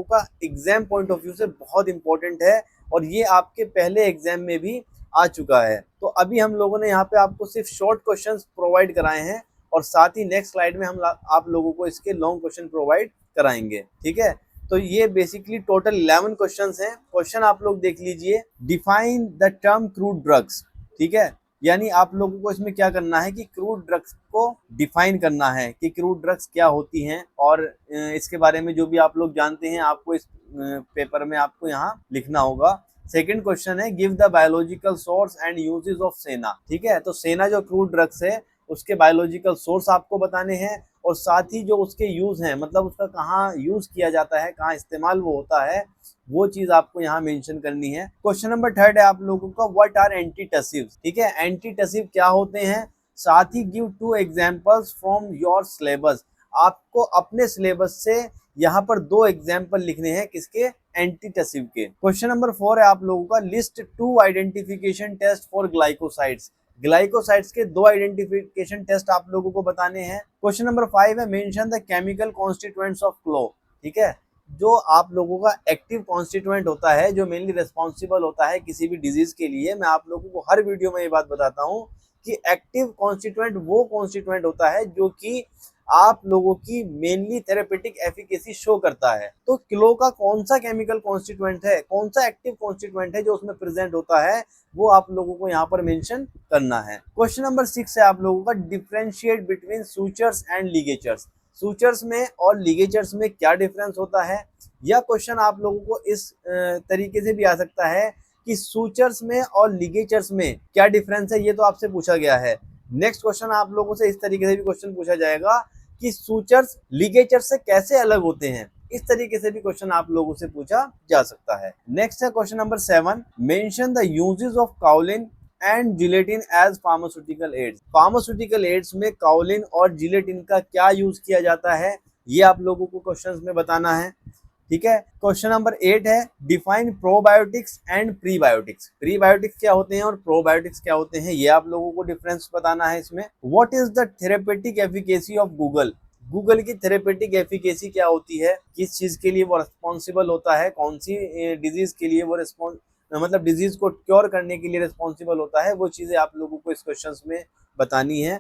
का exam point of view से बहुत इंपॉर्टेंट है और ये आपके पहले एग्जाम में भी आ चुका है। तो अभी हम लोगों ने यहाँ पे आपको सिर्फ शॉर्ट क्वेश्चंस प्रोवाइड कराए हैं और साथ ही नेक्स्ट स्लाइड में हम आप लोगों को इसके लॉन्ग क्वेश्चन प्रोवाइड कराएंगे। ठीक है, तो ये बेसिकली टोटल 11 क्वेश्चंस हैं। क्वेश्चन आप लोग देख लीजिए। Define the term crude drugs. ठीक है, यानी आप लोगों को इसमें क्या करना है कि क्रूड ड्रग्स को डिफाइन करना है कि क्रूड ड्रग्स क्या होती हैं और इसके बारे में जो भी आप लोग जानते हैं आपको इस पेपर में आपको यहाँ लिखना होगा। सेकंड क्वेश्चन है give the biological source and uses of सेना। ठीक है, तो सेना जो क्रूड ड्रग्स है उसके बायोलॉजिकल सोर्स आपको बताने हैं और साथ ही जो उसके यूज हैं, मतलब उसका कहाँ यूज किया जाता है, कहाँ इस्तेमाल वो होता है, वो चीज आपको यहाँ मेंशन करनी है। क्वेश्चन नंबर थर्ड है आप लोगों का व्हाट आर एंटीटसिव्स। ठीक है, एंटीटसिव क्या होते हैं, साथ ही give 2 examples from your syllabus. आपको अपने सिलेबस से यहाँ पर 2 एग्जाम्पल लिखने हैं किसके, एंटीटसिव के। क्वेश्चन नंबर 4 है आप लोगों का list 2 identification test for glycosides. Glycosides के 2 आइडेंटिफिकेशन टेस्ट आप लोगों को बताने हैं। क्वेश्चन नंबर 5 है mention the chemical constituents of clove. ठीक है, जो आप लोगों का एक्टिव कॉन्स्टिट्यूएंट होता है जो मेनली रिस्पॉन्सिबल होता है किसी भी डिजीज के लिए। मैं आप लोगों को हर वीडियो में ये बात बताता हूँ कि एक्टिव कॉन्स्टिट्यूएंट वो कॉन्स्टिट्यूएंट होता है जो कि आप लोगों की मेनली थेरेपेटिक एफिकेसी शो करता है। तो क्लो का कौन सा केमिकल कॉन्स्टिट्यूएंट है, कौन सा एक्टिव कॉन्स्टिट्यूएंट है जो उसमें प्रेजेंट होता है, वो आप लोगों को यहाँ पर मेंशन करना है। क्वेश्चन नंबर 6 है आप लोगों का differentiate between sutures and ligatures. Sutures में और लिगेचर्स में क्या डिफरेंस होता है। यह क्वेश्चन आप लोगों को इस तरीके से भी आ सकता है कि सूचर्स में और लिगेचर्स में क्या डिफरेंस है, ये तो आपसे पूछा गया है। नेक्स्ट क्वेश्चन आप लोगों से इस तरीके से भी क्वेश्चन पूछा जाएगा कि सूचर्स लिगेचर्स से कैसे अलग होते हैं। इस तरीके से भी क्वेश्चन आप लोगों से पूछा जा सकता है। नेक्स्ट है question number 7 mention the uses of kaolin and gelatin as pharmaceutical aids. Pharmaceutical aids में काउलिन और जिलेटिन का क्या यूज किया जाता है, ये आप लोगों को क्वेश्चंस में बताना है। ठीक है, क्वेश्चन नंबर 8 है define probiotics and prebiotics. Prebiotics क्या होते हैं और प्रोबायोटिक्स क्या होते हैं, ये आप लोगों को डिफरेंस बताना है इसमें। What is the therapeutic efficacy of Google. Google की थेरेपेटिक एफिकेसी क्या होती है, किस चीज के लिए वो रिस्पॉन्सिबल होता है, कौन सी डिजीज के लिए वो मतलब डिजीज को क्योर करने के लिए रिस्पॉन्सिबल होता है, वो चीजें आप लोगों को इस क्वेश्चन में बतानी है।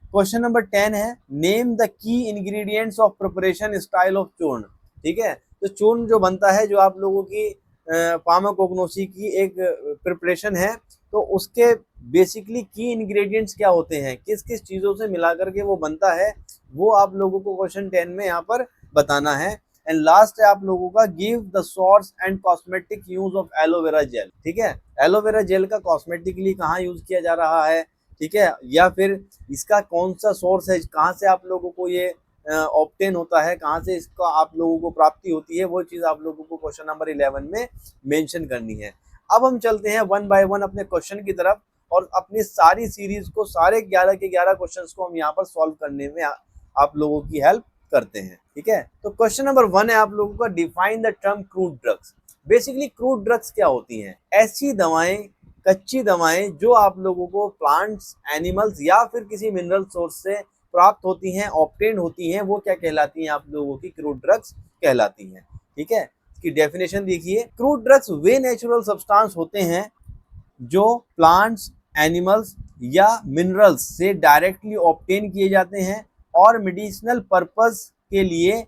क्वेश्चन नंबर 10 है name the key ingredients of preparation style of चूर्ण। ठीक है, तो चूर्ण जो बनता है जो आप लोगों की फार्माकोग्नोसी की एक प्रिपरेशन है, तो उसके बेसिकली की इंग्रेडिएंट्स क्या होते हैं, किस किस चीज़ों से मिला करके वो बनता है, वो आप लोगों को क्वेश्चन 10 में यहाँ पर बताना है। एंड लास्ट है आप लोगों का give the source and cosmetic use of aloe vera gel. ठीक है, एलोवेरा जेल का कॉस्मेटिकली कहाँ यूज किया जा रहा है, ठीक है, या फिर इसका कौन सा सोर्स है, कहाँ से आप लोगों को ये ऑब्टेन होता है, कहाँ से इसका आप लोगों को प्राप्ति होती है, वो चीज़ आप लोगों को क्वेश्चन नंबर 11 में मेंशन करनी है। अब हम चलते हैं 1 बाय 1 अपने क्वेश्चन की तरफ और अपनी सारी सीरीज को, सारे 11 के 11 क्वेश्चंस को हम यहाँ पर सॉल्व करने में आप लोगों की हेल्प करते हैं। ठीक है, तो क्वेश्चन नंबर 1 है आप लोगों का define the term crude drugs. Basically crude drugs क्या होती हैं, ऐसी दवाएं, कच्ची दवाएं जो आप लोगों को प्लांट्स, एनिमल्स या फिर किसी मिनरल सोर्स से प्राप्त होती हैं, ऑब्टेन होती हैं, वो क्या कहलाती हैं, आप लोगों की क्रूड ड्रग्स कहलाती हैं। ठीक है, इसकी डेफिनेशन देखिए। क्रूड ड्रग्स वे नेचुरल सब्सटेंस होते हैं जो प्लांट्स, एनिमल्स या मिनरल्स से डायरेक्टली ऑब्टेन किए जाते हैं और मेडिसिनल पर्पस के लिए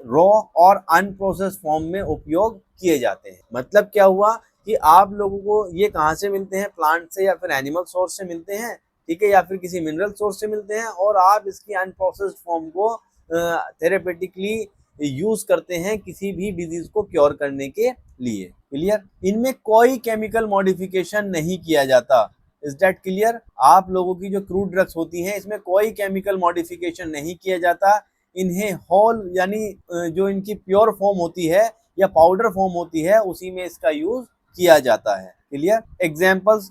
रॉ और अनप्रोसेस्ड फॉर्म में उपयोग किए जाते हैं। मतलब क्या हुआ कि आप लोगों को ये कहाँ से मिलते हैं, प्लांट से या फिर एनिमल सोर्स से मिलते हैं, ठीक है, या फिर किसी मिनरल सोर्स से मिलते हैं, और आप इसकी अनप्रोसेस्ड फॉर्म को थेरेपेटिकली यूज करते हैं किसी भी डिजीज को क्योर करने के लिए। क्लियर, इनमें कोई केमिकल मॉडिफिकेशन नहीं किया जाता। Is that clear. आप लोगों की जो क्रूड ड्रग्स होती हैं इसमें कोई केमिकल मॉडिफिकेशन नहीं किया जाता। इन्हें होल यानी जो इनकी प्योर फॉर्म होती है या पाउडर फॉर्म होती है उसी में इसका यूज किया जाता है। क्लियर। एग्जाम्पल्स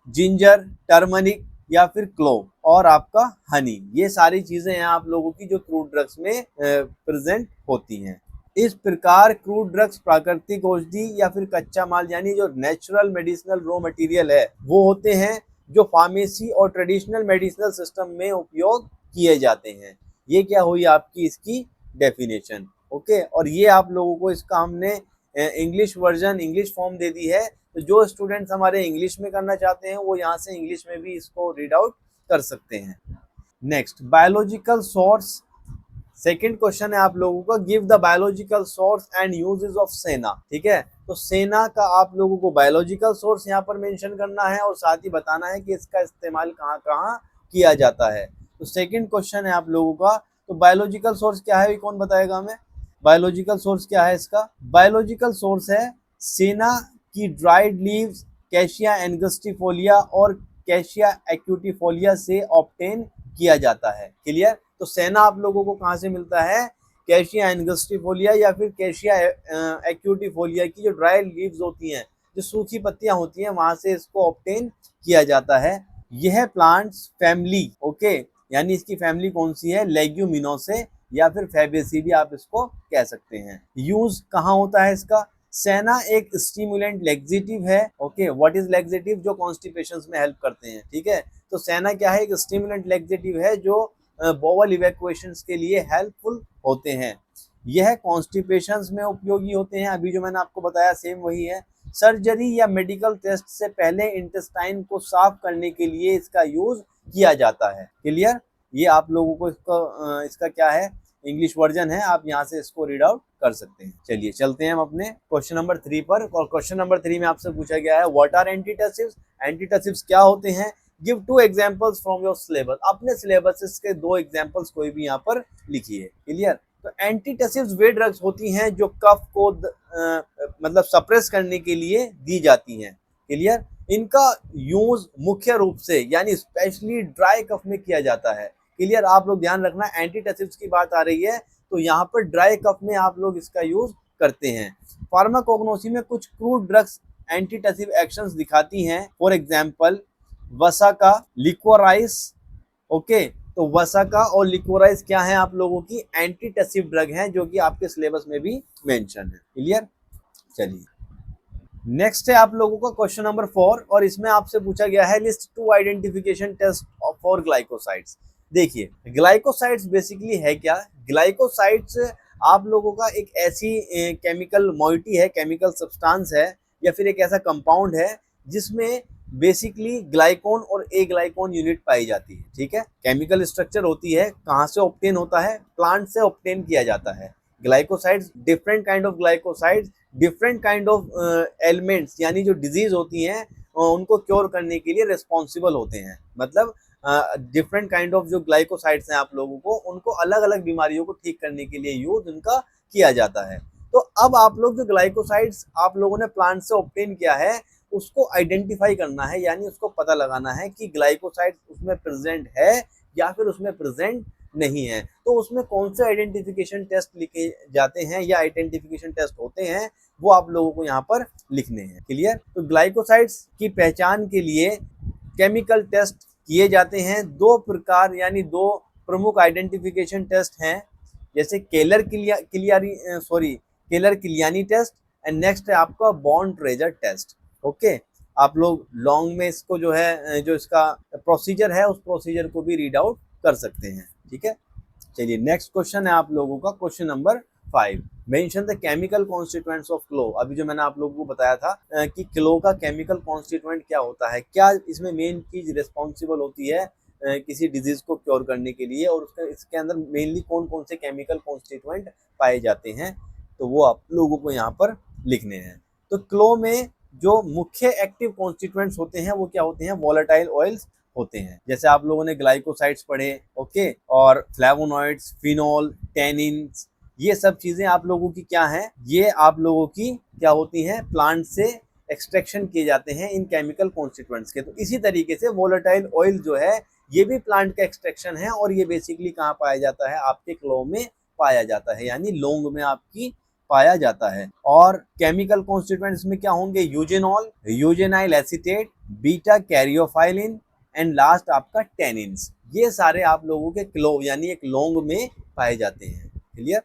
जिंजर, टर्मरिक या फिर क्लोव और आपका हनी, ये सारी चीजें हैं आप लोगों की जो क्रूड ड्रग्स में प्रेजेंट होती हैं। इस प्रकार क्रूड ड्रग्स प्राकृतिक औषधि या फिर कच्चा माल यानी जो नेचुरल मेडिसिनल रॉ मटेरियल है वो होते हैं जो फार्मेसी और ट्रेडिशनल मेडिसिनल सिस्टम में उपयोग किए जाते हैं। ये क्या हुई आपकी इसकी डेफिनेशन। ओके, और ये आप लोगों को इसका हमने इंग्लिश वर्जन, इंग्लिश फॉर्म दे दी है। तो जो स्टूडेंट्स हमारे इंग्लिश में करना चाहते हैं वो यहाँ से इंग्लिश में भी इसको रीड आउट कर सकते हैं। Next, biological source. Second question है आप लोगों का, give the biological source and uses of सेना। ठीक है, तो सेना का आप लोगों को बायोलॉजिकल सोर्स यहाँ पर मेंशन करना है और साथ ही बताना है कि इसका इस्तेमाल कहाँ कहाँ किया जाता है। तो सेकंड क्वेश्चन है आप लोगों का, तो बायोलॉजिकल सोर्स क्या है, कौन बताएगा हमें? बायोलॉजिकल सोर्स क्या है इसका? बायोलॉजिकल सोर्स है सेना की ड्राइड लीव्स कैशिया एंगस्टिफोलिया और कैशिया एक्यूटिफोलिया से ऑब्टेन किया जाता है। क्लियर? तो सेना आप लोगों को कहाँ से मिलता है? कैशिया एंगस्टिफोलिया या फिर कैशिया एक्यूटिफोलिया की जो ड्राई लीव्स होती हैं, जो सूखी पत्तियां होती हैं, वहां से इसको ऑब्टेन किया जाता है। यह प्लांट्स फैमिली, ओके, यानी इसकी फैमिली कौन सी है? लेग्यूमिनोसे या फिर फैबेसी भी आप इसको कह सकते हैं। यूज कहाँ होता है इसका? सेना एक स्टिमुलेंट लेग्जेटिव है। Okay, what is laxative? जो कॉन्स्टिपेशन में हेल्प करते हैं। ठीक है, तो सेना क्या है? एक स्टिमुलेंट लेग्जेटिव है जो बोवल इवैक्यूएशंस के लिए हेल्पफुल होते हैं। यह कॉन्स्टिपेशंस में उपयोगी होते हैं। अभी जो मैंने आपको बताया सेम वही है। सर्जरी या मेडिकल टेस्ट से पहले इंटेस्टाइन को साफ करने के लिए इसका यूज किया जाता है। क्लियर? ये आप लोगों को इसका क्या है, इंग्लिश वर्जन है, आप यहाँ से इसको रीड आउट कर सकते हैं। चलिए चलते हैं हम अपने क्वेश्चन नंबर 3 पर। और क्वेश्चन नंबर 3 में आपसे पूछा गया है, व्हाट आर एंटीटसिव्स? एंटीटसिव्स क्या होते हैं? Give 2 examples from your syllabus. अपने सिलेबस के 2 एग्जाम्पल्स कोई भी यहाँ पर लिखिए। क्लियर? तो एंटीटसिव्स वे ड्रग्स होती हैं जो कफ को मतलब सप्रेस करने के लिए दी जाती हैं। क्लियर? इनका यूज मुख्य रूप से यानी स्पेशली ड्राई कफ में किया जाता है। क्लियर? आप लोग ध्यान रखना, एंटीटसिव्स की बात आ रही है तो यहाँ पर ड्राई कफ में आप लोग इसका यूज करते हैं। फार्माकोग्नोसी में कुछ क्रूड ड्रग्स एंटीटसिव एक्शंस दिखाती हैं। For example vasaka, liquorice. Okay, तो वसाका और लिक्वराइस क्या है आप लोगों की? एंटीटसिव ड्रग हैं जो कि आपके सिलेबस में भी मेंशन है। क्लियर? चलिए नेक्स्ट है आप लोगों का क्वेश्चन नंबर 4 और इसमें आपसे पूछा गया है, list 2 identification test for glycosides. देखिए, ग्लाइकोसाइड्स बेसिकली है क्या? ग्लाइकोसाइड्स आप लोगों का एक ऐसी केमिकल मॉइटी है, केमिकल सब्सटेंस है या फिर एक ऐसा कंपाउंड है जिसमें बेसिकली ग्लाइकोन और ए ग्लाइकोन यूनिट पाई जाती है। ठीक है, केमिकल स्ट्रक्चर होती है, कहाँ से ऑब्टेन होता है? प्लांट से ऑब्टेन किया जाता है। Glycosides, different kind of glycosides, different kind of elements यानी जो डिजीज होती हैं उनको क्योर करने के लिए रिस्पॉन्सिबल होते हैं। मतलब डिफरेंट काइंड ऑफ जो ग्लाइकोसाइड्स हैं आप लोगों को, उनको अलग अलग बीमारियों को ठीक करने के लिए यूज उनका किया जाता है। तो अब आप लोग जो ग्लाइकोसाइड्स आप लोगों ने प्लांट से ऑब्टेन किया है उसको आइडेंटिफाई करना है, यानी उसको पता लगाना है कि ग्लाइकोसाइड्स उसमें प्रेजेंट है या फिर उसमें प्रेजेंट नहीं है। तो उसमें कौन से आइडेंटिफिकेशन टेस्ट लिखे जाते हैं या आइडेंटिफिकेशन टेस्ट होते हैं वो आप लोगों को यहाँ पर लिखने हैं। क्लियर? तो ग्लाइकोसाइड्स की पहचान के लिए केमिकल टेस्ट किए जाते हैं। 2 प्रकार यानी 2 प्रमुख आइडेंटिफिकेशन टेस्ट हैं, जैसे Keller Kiliani test and next है आपका बॉन्ड ट्रेजर टेस्ट। ओके, आप लोग लॉन्ग में इसको जो है, जो इसका प्रोसीजर है उस प्रोसीजर को भी रीड आउट कर सकते हैं। ठीक है, चलिए नेक्स्ट क्वेश्चन है आप लोगों का question number 5। Mention the chemical constituents of clove. अभी जो मैंने आप लोगों को बताया था कि क्लो का केमिकल कॉन्स्टिट्यूएंट क्या होता है, क्या इसमें मेन चीज रिस्पॉन्सिबल होती है किसी डिजीज को क्योर करने के लिए, और इसके अंदर मेनली कौन कौन से केमिकल कॉन्स्टिट्यूएंट पाए जाते हैं, तो वो आप लोगों को यहाँ पर लिखने हैं। तो क्लो में जो मुख्य एक्टिव कॉन्स्टिट्यूएंट्स होते हैं वो क्या होते हैं? वोलेटाइल ऑयल्स होते हैं। जैसे आप लोगों ने ग्लाइकोसाइड्स पढ़े, ओके, और फ्लेवोनॉइड्स, फिनोल, टेनिन्स, ये सब चीजें आप लोगों की क्या हैं? ये आप लोगों की क्या होती हैं? प्लांट से एक्सट्रैक्शन किए जाते हैं इन केमिकल कॉन्स्टिट्यूएंट्स के। तो इसी तरीके से वोलेटाइल ऑयल जो है ये भी प्लांट का एक्सट्रैक्शन है और ये बेसिकली कहाँ पाया जाता है? आपके क्लो में पाया जाता है, यानी लौंग में आपकी पाया जाता है। और केमिकल कॉन्स्टिट्यूएंट्स में क्या होंगे? Eugenol, eugenyl acetate, beta caryophyllene and last आपका टेनिन्स। ये सारे आप लोगों के क्लो यानी एक लौंग में पाए जाते हैं। क्लियर?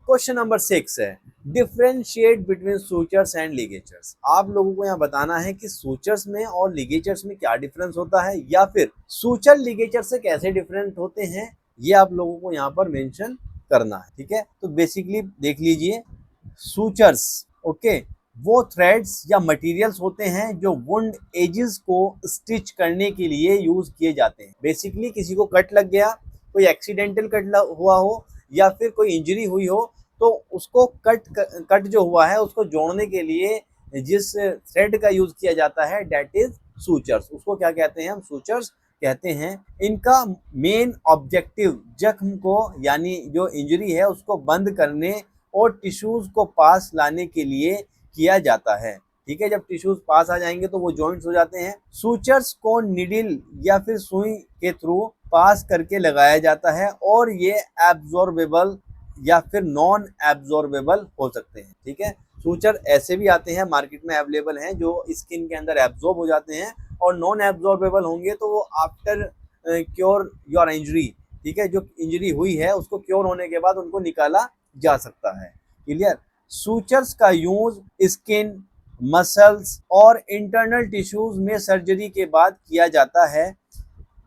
क्वेश्चन नंबर 6 है, डिफरेंशिएट बिटवीन सूचर्स एंड लिगेचर्स। आप लोगों को यहाँ बताना है कि सूचर्स में और लिगेचर्स में क्या डिफरेंस होता है, या फिर सूचर लिगेचर से कैसे डिफरेंट होते हैं, ये आप लोगों को यहाँ पर मेंशन करना है। ठीक है, तो बेसिकली देख लीजिए, सूचर्स, ओके, वो थ्रेड्स या मटेरियल्स होते हैं जो वुंड एजेस को स्टिच करने के लिए यूज किए जाते हैं। बेसिकली किसी को कट लग गया, कोई एक्सीडेंटल कट हुआ हो या फिर कोई इंजरी हुई हो, तो उसको कट जो हुआ है उसको जोड़ने के लिए जिस थ्रेड का यूज किया जाता है दैट इज सूचर्स। उसको क्या कहते हैं? हम सूचर्स कहते हैं। इनका मेन ऑब्जेक्टिव जख्म को यानी जो इंजरी है उसको बंद करने और टिश्यूज को पास लाने के लिए किया जाता है। ठीक है, जब टिश्यूज पास आ जाएंगे तो वो जॉइंट्स हो जाते हैं। सूचर्स को निडिल या फिर सुई के थ्रू पास करके लगाया जाता है और ये एब्जॉर्बेबल या फिर नॉन एब्जॉर्बेबल हो सकते हैं। ठीक है, सूचर ऐसे भी आते हैं, मार्केट में अवेलेबल हैं, जो स्किन के अंदर एब्जॉर्ब हो जाते हैं, और नॉन एब्जॉर्बेबल होंगे तो वो आफ्टर क्योर योर इंजरी, ठीक है, जो इंजरी हुई है उसको क्योर होने के बाद उनको निकाला जा सकता है। क्लियर? सूचर्स का यूज स्किन, मसल्स और इंटरनल टिश्यूज में सर्जरी के बाद किया जाता है,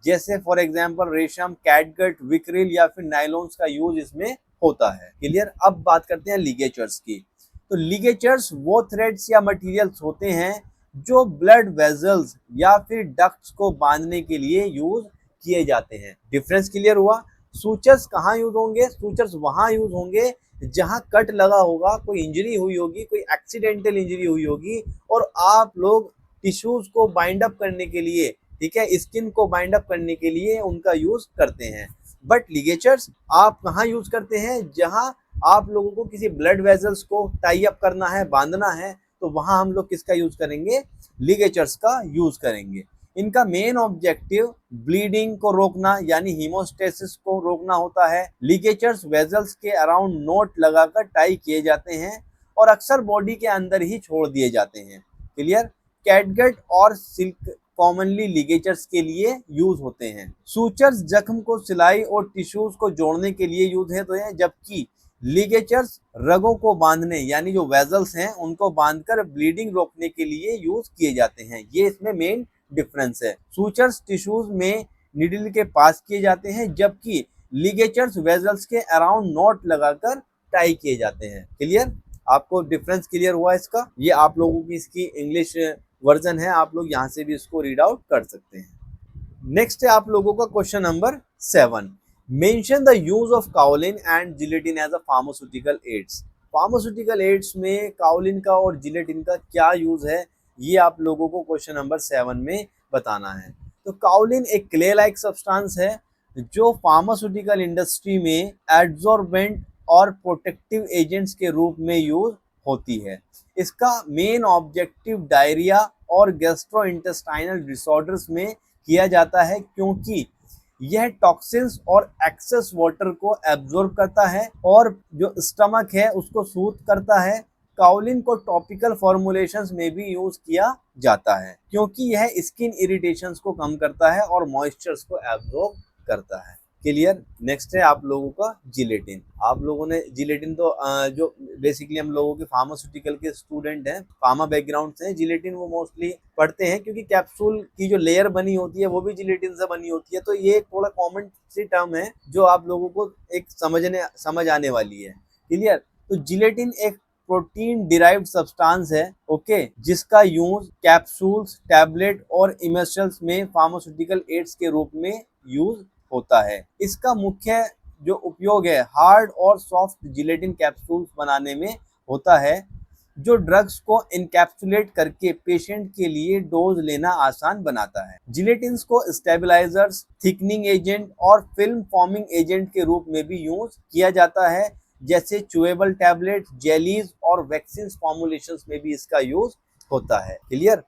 जैसे फॉर एग्जांपल रेशम, कैटगट, विक्रिल या फिर नायलॉन्स का यूज इसमें होता है। क्लियर? अब बात करते हैं लिगेचर्स की। तो लिगेचर्स वो थ्रेड्स या मटेरियल्स होते हैं जो ब्लड वेजल्स या फिर डक्ट्स को बांधने के लिए यूज किए जाते हैं। डिफरेंस क्लियर हुआ? सूचर्स कहाँ यूज होंगे? सूचर्स वहां यूज होंगे जहां कट लगा होगा, कोई इंजरी हुई होगी, कोई एक्सीडेंटल इंजरी हुई होगी, और आप लोग टिश्यूज को बाइंड अप करने के लिए, ठीक है, स्किन को बाइंड अप करने के लिए उनका यूज करते हैं। बट लिगेचर्स आप कहाँ यूज करते हैं? जहां आप लोगों को किसी ब्लड वेजल्स को टाई अप करना है, बांधना है, तो वहां हम लोग किसका यूज करेंगे? लिगेचर्स का यूज करेंगे। इनका मेन ऑब्जेक्टिव ब्लीडिंग को रोकना यानी हीमोस्टेसिस को रोकना होता है। लिगेचर्स वेजल्स के अराउंड नोट लगाकर टाई किए जाते हैं और अक्सर बॉडी के अंदर ही छोड़ दिए जाते हैं। क्लियर? कैटगट और सिल्क कॉमनली लिगेचर्स के लिए यूज होते हैं। सूचर्स जख्म को सिलाई और टिश्यूज को जोड़ने के लिए यूज होते हैं, जबकि लिगेचर्स रगों को बांधने यानी जो वेजल्स हैं उनको बांधकर ब्लीडिंग रोकने के लिए यूज किए जाते हैं। ये इसमें मेन डिफरेंस है। सूचर्स टिश्यूज में निडल के पास किए जाते हैं, जबकि लिगेचर्स वेजल्स के अराउंड नॉट लगाकर टाई किए जाते हैं। क्लियर? आपको डिफरेंस क्लियर हुआ इसका? ये आप लोगों की इसकी इंग्लिश वर्जन है, आप लोग यहाँ से भी इसको रीड आउट कर सकते हैं। नेक्स्ट है आप लोगों का question number 7। Mention the use of kaolin and gelatin as a pharmaceutical aids. Pharmaceutical aids में काओलिन का और जिलेटिन का क्या यूज है, ये आप लोगों को क्वेश्चन नंबर 7 में बताना है। तो काओलिन एक क्ले लाइक सब्सटेंस है जो फार्मास्यूटिकल इंडस्ट्री में एड्सॉर्बेंट और प्रोटेक्टिव एजेंट्स के रूप में यूज होती है। इसका मेन ऑब्जेक्टिव डायरिया और गैस्ट्रोइंटेस्टाइनल डिसऑर्डर्स में किया जाता है, क्योंकि यह टॉक्सिन्स और एक्सेस वाटर को एब्जॉर्ब करता है और जो स्टमक है उसको सूथ करता है। काओलिन को टॉपिकल फॉर्मुलेशंस में भी यूज किया जाता है, क्योंकि यह स्किन इरिटेशंस को कम करता है और मॉइस्चर्स को एब्जॉर्ब करता है। क्लियर? नेक्स्ट है आप लोगों का जिलेटिन। आप लोगों ने जिलेटिन तो जो बेसिकली हम लोगों के फार्मास्यूटिकल के स्टूडेंट हैं, फार्मा बैकग्राउंड से हैं, जिलेटिन वो मोस्टली पढ़ते हैं, क्योंकि कैप्सूल की जो लेयर बनी होती है वो भी जिलेटिन से बनी होती है। तो ये थोड़ा कॉमन सी टर्म है जो आप लोगों को एक समझ आने वाली है। क्लियर? तो जिलेटिन एक प्रोटीन डिराइव्ड सब्सटेंस है, ओके, जिसका यूज कैप्सूल्स, टैबलेट और इमर्शल्स में फार्मास्यूटिकल एड्स के रूप में यूज होता है। इसका मुख्य जो उपयोग है हार्ड और सॉफ्ट जिलेटिन कैप्सूल्स बनाने में होता है, जो ड्रग्स को इनकैप्सुलेट करके पेशेंट के लिए डोज लेना आसान बनाता है। जिलेटिन्स को स्टेबलाइजर्स, थिकनिंग एजेंट और फिल्म फॉर्मिंग एजेंट के रूप में भी यूज किया जाता है, जैसे च्यूएबल टैबलेट, जेलीज और वैक्सीन फॉर्मुलेशंस में भी इसका यूज होता है। क्लियर?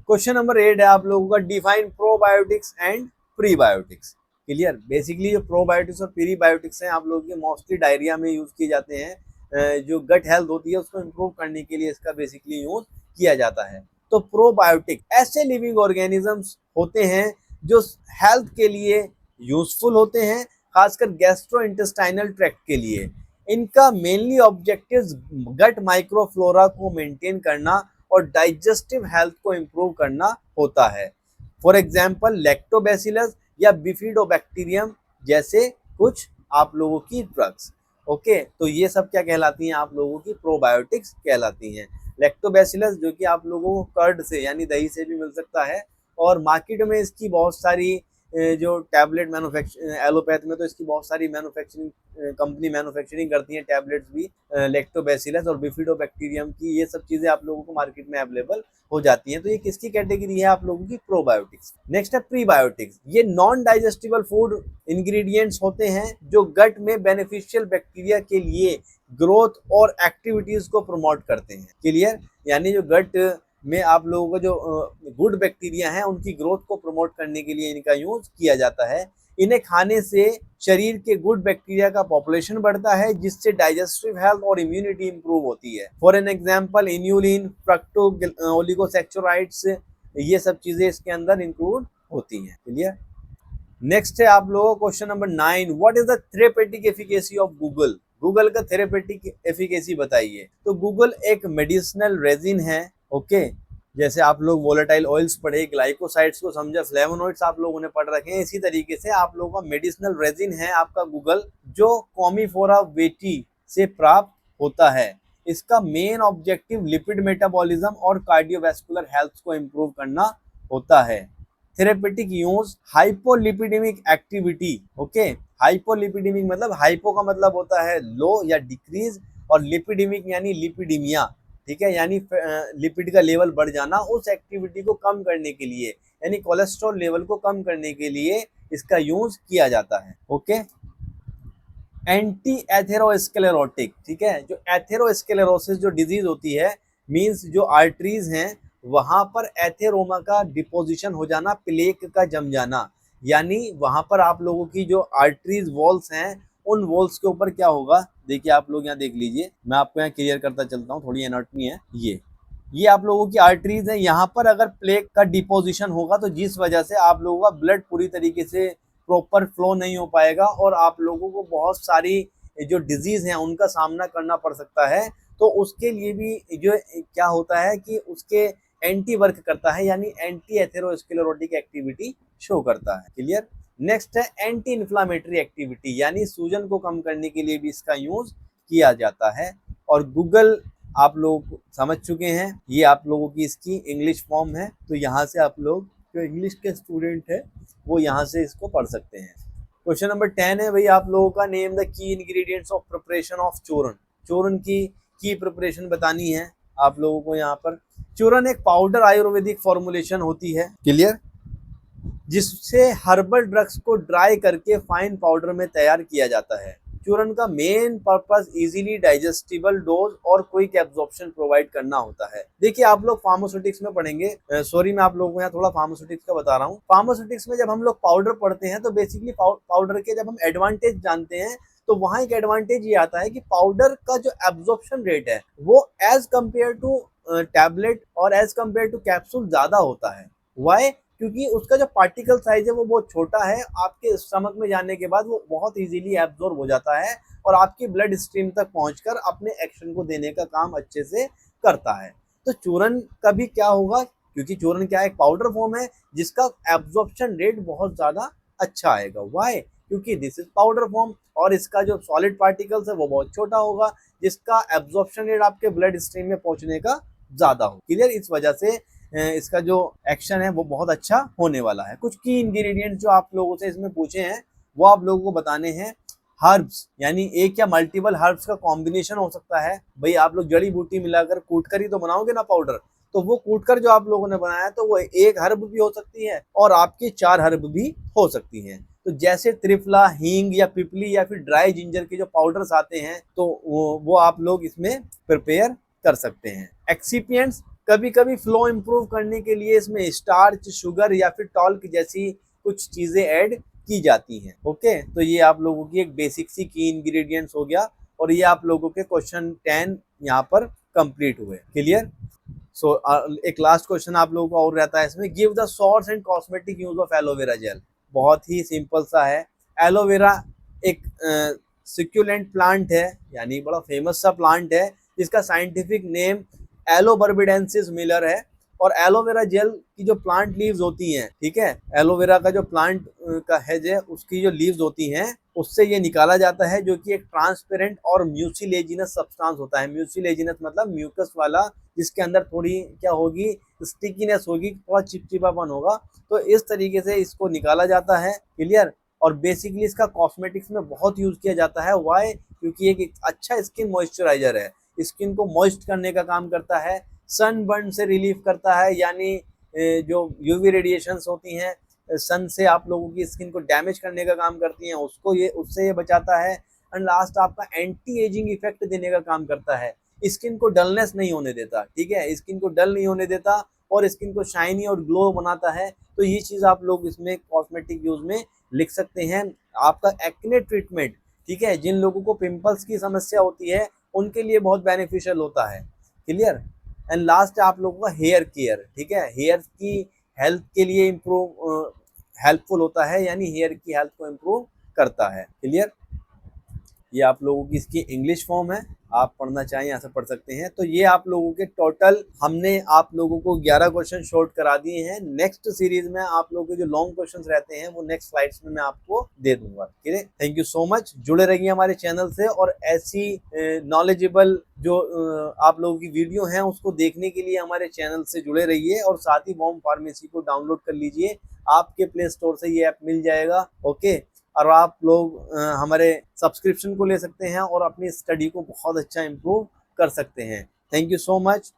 क्वेश्चन नंबर 8 है आप लोगों का, define probiotics and prebiotics. Clear? Basically जो प्रोबायोटिक्स और प्रीबायोटिक्स हैं आप लोगों के मोस्टली डायरिया में यूज किए जाते हैं। जो गट हेल्थ होती है उसको इम्प्रूव करने के लिए इसका बेसिकली यूज किया जाता है। तो प्रोबायोटिक ऐसे लिविंग ऑर्गेनिजम्स होते हैं जो हेल्थ के लिए यूजफुल होते हैं, खासकर गैस्ट्रोइंटेस्टाइनल ट्रैक्ट के लिए। इनका मेनली ऑब्जेक्टिव्स गट माइक्रोफ्लोरा को मेंटेन करना और डाइजेस्टिव हेल्थ को इम्प्रूव करना होता है। फॉर एग्जाम्पल लैक्टोबैसिलस या बिफिडोबैक्टीरियम जैसे कुछ आप लोगों की ड्रग्स। ओके, तो ये सब क्या कहलाती हैं, आप लोगों की प्रोबायोटिक्स कहलाती हैं। लैक्टोबैसिलस जो कि आप लोगों को कर्ड से यानी दही से भी मिल सकता है, और मार्केट में इसकी बहुत सारी जो टैबलेट मैन्युफैक्चर, एलोपैथ में तो इसकी बहुत सारी मैन्युफैक्चरिंग कंपनी मैन्युफैक्चरिंग करती हैं टैबलेट्स भी, लैक्टोबैसिलस और बिफिडोबैक्टीरियम की, ये सब चीज़ें आप लोगों को मार्केट में अवेलेबल हो जाती हैं। तो ये किसकी कैटेगरी है, आप लोगों की प्रोबायोटिक्स। नेक्स्ट है प्रीबायोटिक्स। ये नॉन डाइजेस्टिबल फूड इंग्रेडिएंट्स होते हैं जो गट में बेनिफिशियल बैक्टीरिया के लिए ग्रोथ और एक्टिविटीज को प्रमोट करते हैं। क्लियर, यानी जो गट में आप लोगों को जो गुड बैक्टीरिया हैं उनकी ग्रोथ को प्रमोट करने के लिए इनका यूज किया जाता है। इन्हें खाने से शरीर के गुड बैक्टीरिया का पॉपुलेशन बढ़ता है, जिससे डाइजेस्टिव हेल्थ और इम्यूनिटी इंप्रूव होती है। For an example inulin, fructo oligosaccharides, ये सब चीजें इसके अंदर इंक्लूड होती हैं। क्लियर। नेक्स्ट है आप लोगों को question number 9, what is the therapeutic efficacy of Google. Google का थेरेपेटिक एफिकेसी बताइए। तो गूगल एक मेडिसिनल रेजिन है। ओके, जैसे आप लोग वोलेटाइल ऑयल्स पढ़े, ग्लाइकोसाइड्स को समझा, फ्लेवोनोइड्स आप लोगों ने पढ़ रखे हैं, इसी तरीके से आप लोगों का मेडिसिनल रेजिन है आपका गूगल, जो कॉमीफोरा वेटी से प्राप्त होता है। इसका मेन ऑब्जेक्टिव लिपिड मेटाबॉलिज्म और कार्डियोवैस्कुलर हेल्थ को इंप्रूव करना होता है। Therapeutic use hypolipidemic activity. Okay, hypolipidemic मतलब हाइपो का मतलब होता है लो या डिक्रीज, और लिपिडेमिक यानी लिपिडीमिया, ठीक है, यानी लिपिड का लेवल बढ़ जाना, उस एक्टिविटी को कम करने के लिए, यानी कोलेस्ट्रॉल लेवल को कम करने के लिए इसका यूज किया जाता है। ओके, एंटी एथेरोस्क्लेरोटिक, ठीक है, जो एथेरोस्क्लेरोसिस जो डिजीज होती है, मींस जो आर्टरीज हैं वहां पर एथेरोमा का डिपोजिशन हो जाना, प्लेक का जम जाना, यानी वहां पर आप लोगों की जो आर्टरीज वॉल्स हैं उन वॉल्स के ऊपर क्या होगा, देखिए आप लोग यहाँ देख लीजिए, मैं आपको यहाँ क्लियर करता चलता हूँ, थोड़ी एनाटॉमी है। ये आप लोगों की आर्टरीज है, यहाँ पर अगर प्लेक का डिपोजिशन होगा तो जिस वजह से आप लोगों का ब्लड पूरी तरीके से प्रॉपर फ्लो नहीं हो पाएगा और आप लोगों को बहुत सारी जो डिजीज हैं उनका सामना करना पड़ सकता है। तो उसके लिए भी जो क्या होता है कि उसके एंटी वर्क करता है, यानी एंटी एथेरोस्क्लेरोटिक एक्टिविटी शो करता है। क्लियर। नेक्स्ट है एंटी इन्फ्लामेटरी एक्टिविटी, यानी सूजन को कम करने के लिए भी इसका यूज किया जाता है। और गूगल आप लोग समझ चुके हैं, ये आप लोगों की इसकी इंग्लिश फॉर्म है, तो यहाँ से आप लोग जो इंग्लिश के स्टूडेंट है वो यहाँ से इसको पढ़ सकते हैं। क्वेश्चन नंबर 10 है भाई आप लोगों का, name the key ingredients of preparation of चूरन। चूरन की प्रिपरेशन बतानी है आप लोगों को। यहाँ पर चूरन एक पाउडर आयुर्वेदिक फॉर्मुलेशन होती है, क्लियर, जिससे हर्बल ड्रग्स को ड्राई करके फाइन पाउडर में तैयार किया जाता है। चूरन का main purpose easily digestible dose और क्विक एब्जॉर्प्शन प्रोवाइड करना होता है। देखिए आप लोग फार्मास्यूटिक्स में पढ़ेंगे, सॉरी मैं आप लोगों को यहाँ थोड़ा फार्मास्यूटिक्स का बता रहा हूँ। फार्मास्यूटिक्स में जब हम लोग पाउडर पढ़ते हैं तो बेसिकली पाउडर के जब हम एडवांटेज जानते हैं तो वहाँ एक एडवांटेज ये आता है कि पाउडर का जो एब्जॉर्प्शन रेट है वो एज कम्पेयर टू टैबलेट और एज कम्पेयर टू कैप्सूल ज्यादा होता है। वाई? क्योंकि उसका जो पार्टिकल साइज है वो बहुत छोटा है, आपके स्टमक में जाने के बाद वो बहुत इजीली एब्जॉर्ब हो जाता है और आपकी ब्लड स्ट्रीम तक पहुंचकर अपने एक्शन को देने का काम अच्छे से करता है। तो चूरन का भी क्या होगा, क्योंकि चूरन क्या एक पाउडर फॉर्म है जिसका एब्जॉर्प्शन रेट बहुत ज्यादा अच्छा आएगा। वाई? क्योंकि दिस इज पाउडर फॉर्म और इसका जो सॉलिड पार्टिकल्स है वो बहुत छोटा होगा, जिसका एब्जॉर्प्शन रेट आपके ब्लड स्ट्रीम में पहुंचने का ज्यादा हो। क्लियर। इस वजह से इसका जो एक्शन है वो बहुत अच्छा होने वाला है। कुछ की इंग्रेडिएंट्स जो आप लोगों से इसमें पूछे हैं वो आप लोगों को बताने हैं। हर्ब्स, यानी एक या मल्टीपल हर्ब्स का कॉम्बिनेशन हो सकता है। भाई आप लोग जड़ी बूटी मिलाकर कूट कर ही तो बनाओगे ना पाउडर, तो वो कूट कर जो आप लोगों ने बनाया तो वो एक हर्ब भी हो सकती है और आपकी 4 हर्ब भी हो सकती है। तो जैसे त्रिफला, हींग या पिपली या फिर ड्राई जिंजर के जो पाउडर्स आते हैं तो वो आप लोग इसमें प्रिपेयर कर सकते हैं। एक्सिपिएंट्स, कभी कभी फ्लो इंप्रूव करने के लिए इसमें स्टार्च, शुगर या फिर टॉल्क जैसी कुछ चीजें ऐड की जाती हैं। ओके, तो ये आप लोगों की एक बेसिक सी की इंग्रेडिएंट्स हो गया और ये आप लोगों के क्वेश्चन 10 यहाँ पर कंप्लीट हुए। क्लियर। सो एक लास्ट क्वेश्चन आप लोगों को और रहता है इसमें, give the source and cosmetic use of aloe vera gel. बहुत ही सिंपल सा है। एलोवेरा एक सिक्यूलेंट प्लांट है, यानी बड़ा फेमस सा प्लांट है जिसका साइंटिफिक नेम एलोबर्बिडेंसिस मिलर है। और एलोवेरा जेल की जो प्लांट लीव्स होती हैं, ठीक है, एलोवेरा का जो प्लांट का हेज है उसकी जो लीव्स होती हैं उससे ये निकाला जाता है, जो कि एक ट्रांसपेरेंट और म्यूसिलेजिनस सब्सटेंस होता है। म्यूसिलेजिनस मतलब म्यूकस वाला, जिसके अंदर थोड़ी क्या होगी, स्टिकीनेस होगी, थोड़ा चिपचिपापन होगा। तो इस तरीके से इसको निकाला जाता है, क्लियर। और बेसिकली इसका कॉस्मेटिक्स में बहुत यूज किया जाता है। वाई? क्योंकि एक अच्छा स्किन मॉइस्चराइजर है, स्किन को मॉइस्ट करने का काम करता है, सनबर्न से रिलीफ करता है, यानी जो यूवी रेडिएशंस होती हैं सन से आप लोगों की स्किन को डैमेज करने का काम करती हैं, उससे ये बचाता है। एंड लास्ट आपका एंटी एजिंग इफेक्ट देने का काम करता है, स्किन को डलनेस नहीं होने देता, ठीक है, स्किन को डल नहीं होने देता और स्किन को शाइनी और ग्लो बनाता है। तो ये चीज़ आप लोग इसमें कॉस्मेटिक यूज में लिख सकते हैं। आपका एक्ने ट्रीटमेंट, ठीक है, जिन लोगों को पिंपल्स की समस्या होती है उनके लिए बहुत बेनिफिशियल होता है, क्लियर। एंड लास्ट है आप लोगों का हेयर केयर, ठीक है, हेयर की हेल्थ के लिए इम्प्रूव हेल्पफुल होता है, यानी हेयर की हेल्थ को इम्प्रूव करता है, क्लियर। ये आप लोगों की इसकी इंग्लिश फॉर्म है, आप पढ़ना चाहें यहाँ से पढ़ सकते हैं। तो ये आप लोगों के टोटल हमने आप लोगों को 11 क्वेश्चन शॉर्ट करा दिए हैं। नेक्स्ट सीरीज में आप लोगों के जो लॉन्ग क्वेश्चंस रहते हैं वो नेक्स्ट स्लाइड्स में मैं आपको दे दूंगा, ठीक है। थैंक यू सो मच, जुड़े रहिए हमारे चैनल से और ऐसी नॉलेजेबल जो आप लोगों की वीडियो हैं उसको देखने के लिए हमारे चैनल से जुड़े रहिए और साथ ही वॉर्म फार्मेसी को डाउनलोड कर लीजिए, आपके प्ले स्टोर से ये ऐप मिल जाएगा, ओके। और आप लोग हमारे सब्सक्रिप्शन को ले सकते हैं और अपनी स्टडी को बहुत अच्छा इम्प्रूव कर सकते हैं। Thank you so much.